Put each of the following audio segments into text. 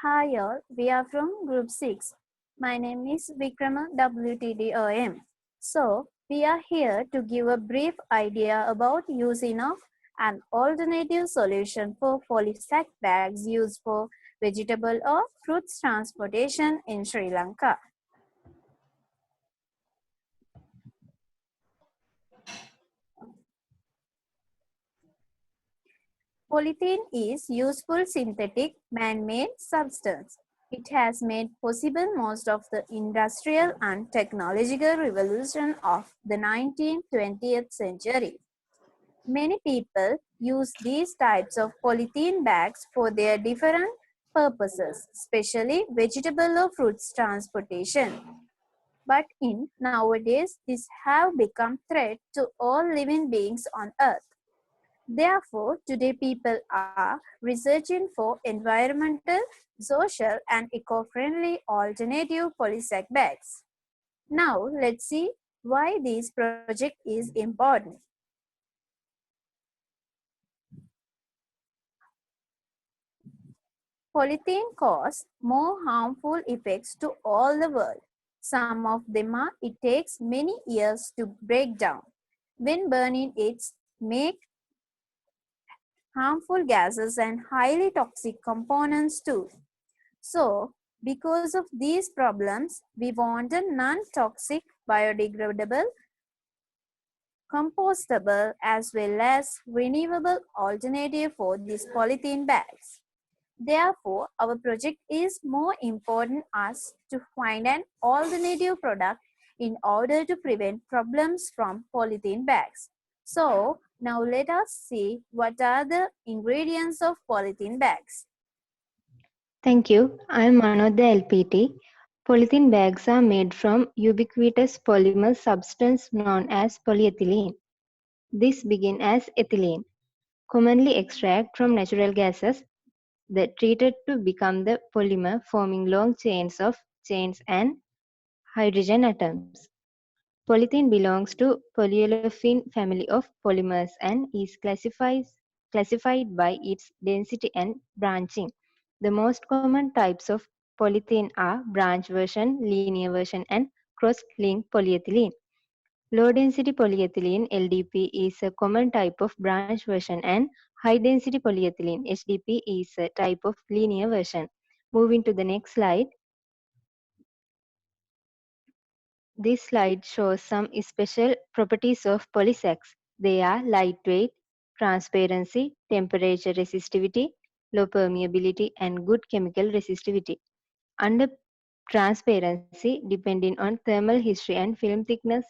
Hi all, we are from Group 6. My name is Vikrama WTDOM. So, we are here to give a brief idea about using of an alternative solution for polysac bags used for vegetable or fruits transportation in Sri Lanka. Polythene is useful synthetic man-made substance. It has made possible most of the industrial and technological revolution of the 19th, 20th century. Many people use these types of polythene bags for their different purposes, especially vegetable or fruits transportation. But in nowadays, these have become threat to all living beings on earth. Therefore, today people are researching for environmental, social, and eco-friendly alternative polysac bags. Now, let's see why this project is important. Polythene causes more harmful effects to all the world. Some of them are it takes many years to break down. When burning it make harmful gases and highly toxic components too. So, because of these problems, we want a non-toxic, biodegradable, compostable, as well as renewable alternative for these polythene bags. Therefore, our project is more important us to find an alternative product in order to prevent problems from polythene bags. So, now let us see what are the ingredients of polythene bags. Thank you. I am Manoj, the LPT. Polythene bags are made from ubiquitous polymer substance known as polyethylene. This begins as ethylene, commonly extracted from natural gases that treated to become the polymer, forming long chains and hydrogen atoms. Polythene belongs to polyolefin family of polymers and is classified by its density and branching. The most common types of polythene are branch version, linear version, and cross-linked polyethylene. Low-density polyethylene (LDP) is a common type of branch version, and high-density polyethylene (HDP) is a type of linear version. Moving to the next slide. This slide shows some special properties of polysacs. They are lightweight, transparency, temperature resistivity, low permeability, and good chemical resistivity. Under transparency, depending on thermal history and film thickness,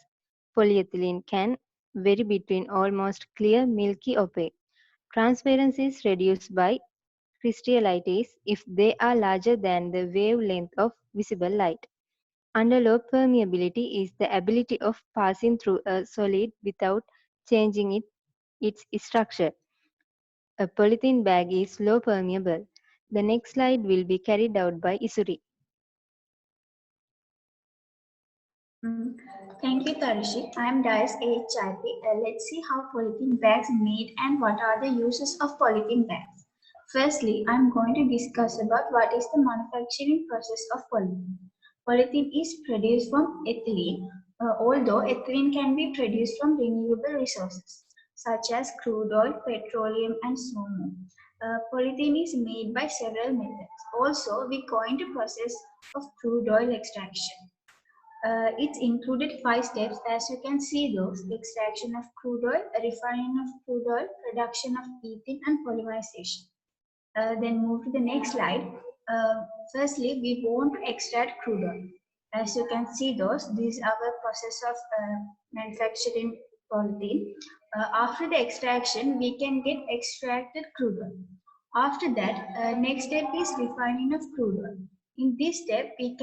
polyethylene can vary between almost clear, milky, opaque. Transparency is reduced by crystallities if they are larger than the wavelength of visible light. Under low permeability is the ability of passing through a solid without changing its structure. A polythene bag is low permeable. The next slide will be carried out by Isuri. Thank you, Tarishi. I am Dias A. Chaipi. Let's see how polythene bags made and what are the uses of polythene bags. Firstly, I am going to discuss about what is the manufacturing process of polythene. Polythene is produced from ethylene, although ethylene can be produced from renewable resources such as crude oil, petroleum, and so on. Polythene is made by several methods. Also, we go into process of crude oil extraction. It's included 5 steps, as you can see those: extraction of crude oil, refining of crude oil, production of ethane, and polymerization. Then move to the next slide. Firstly, we want to extract crude oil. As you can see those, this is our process of manufacturing polythene. After the extraction, we can get extracted crude oil. After that, next step is refining of crude oil. In this step, we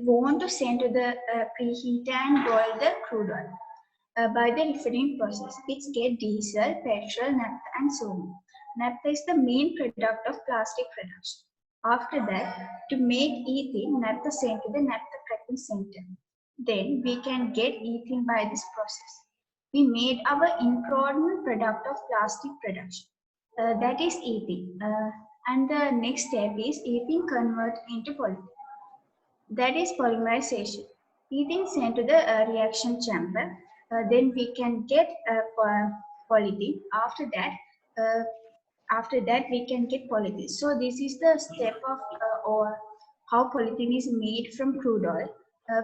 want to send to the preheat and boil the crude oil. By the refining process, it's get diesel, petrol, naphtha, and so on. Naphtha is the main product of plastic production. After that, to make ethane, naphtha sent to the naphtha cracking center. Then we can get ethane by this process. We made our important product of plastic production. That is ethane. And the next step is ethene convert into polythene. That is polymerization. Ethene sent to the reaction chamber. Then we can get polythene. After that we can get polythene. So this is the step of or how polythene is made from crude oil.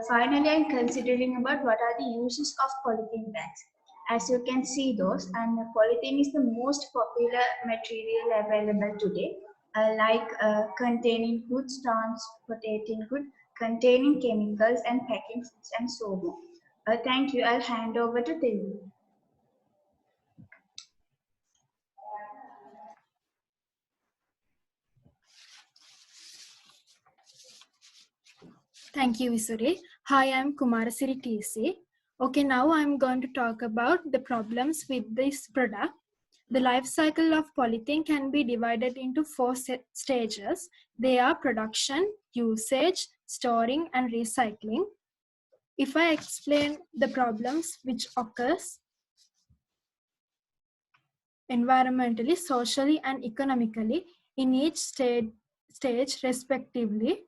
Finally, I'm considering about what are the uses of polythene bags. As you can see those, and polythene is the most popular material available today, containing goods, transporting goods, containing chemicals and packing foods and so on. Thank you. I'll hand over to Telugu. Thank you, Visuri. Hi, I'm Kumarasiri TC. Okay, now I'm going to talk about the problems with this product. The life cycle of polythene can be divided into 4 stages. They are production, usage, storing, and recycling. If I explain the problems which occurs environmentally, socially, and economically in each stage respectively.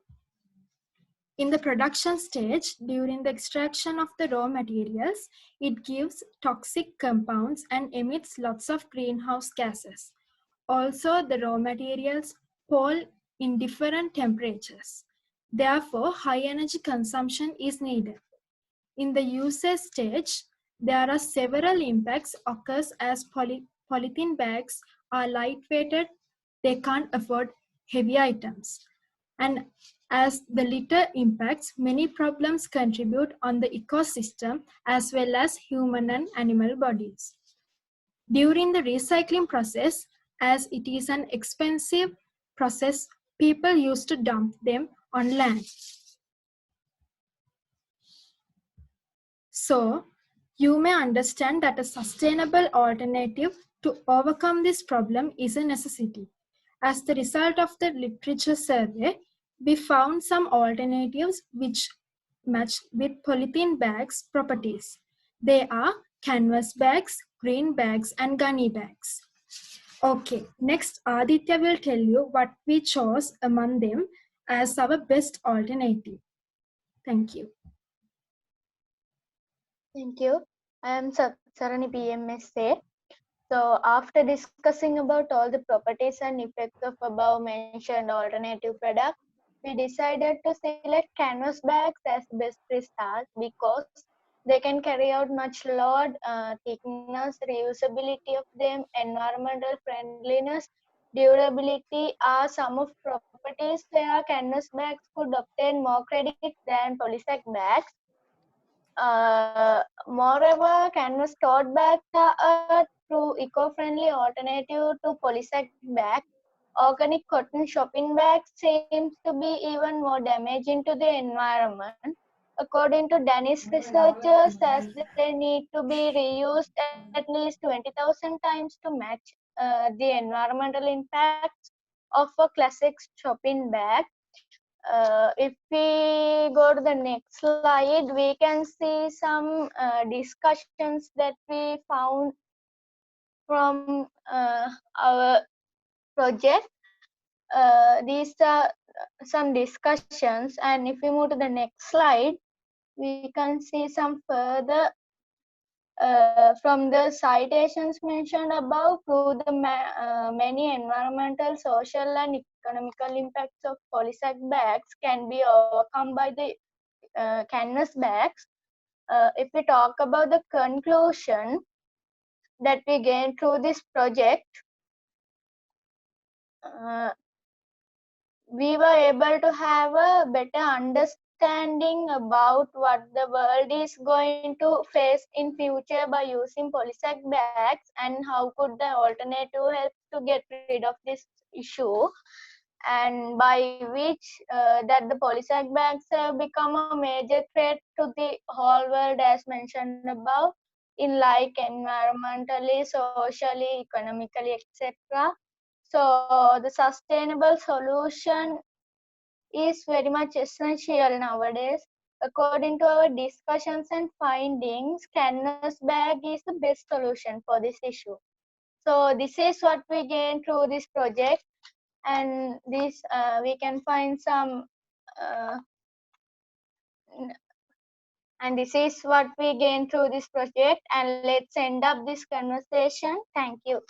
In the production stage, during the extraction of the raw materials, it gives toxic compounds and emits lots of greenhouse gases. Also, the raw materials fall in different temperatures. Therefore, high energy consumption is needed. In the usage stage, there are several impacts occurs as polythene bags are lightweighted, they can't afford heavy items. And as the litter impacts, many problems contribute on the ecosystem as well as human and animal bodies. During the recycling process, as it is an expensive process, people used to dump them on land. So, you may understand that a sustainable alternative to overcome this problem is a necessity. As the result of the literature survey, we found some alternatives which match with polythene bags properties. They are canvas bags, green bags, and gunny bags. Okay, next Aditya will tell you what we chose among them as our best alternative. Thank you. Thank you. I am Sarani PMSA. So after discussing about all the properties and effects of above mentioned alternative products, we decided to select canvas bags as best start because they can carry out much load, thickness, reusability of them, environmental friendliness, durability are some of properties where canvas bags could obtain more credit than polysac bags. Moreover, canvas tote bags are a true eco-friendly alternative to polysac bags. Organic cotton shopping bags seems to be even more damaging to the environment. According to Danish researchers, as they need to be reused at least 20,000 times to match the environmental impacts of a classic shopping bag. If we go to the next slide, we can see some discussions that we found from our project. These are some discussions, and if we move to the next slide, we can see some further from the citations mentioned above to the many environmental, social, and economical impacts of polysac bags can be overcome by the canvas bags. If we talk about the conclusion that we gained through this project, we were able to have a better understanding about what the world is going to face in future by using polysac bags and how could the alternative help to get rid of this issue, and by which that the polysac bags have become a major threat to the whole world as mentioned above in like environmentally, socially, economically, etc. So the sustainable solution is very much essential nowadays. According to our discussions and findings, canvas bag is the best solution for this issue. So this is what we gained through this project. and this we can find some uh, and this is what we gain through this project, and let's end up this conversation. Thank you.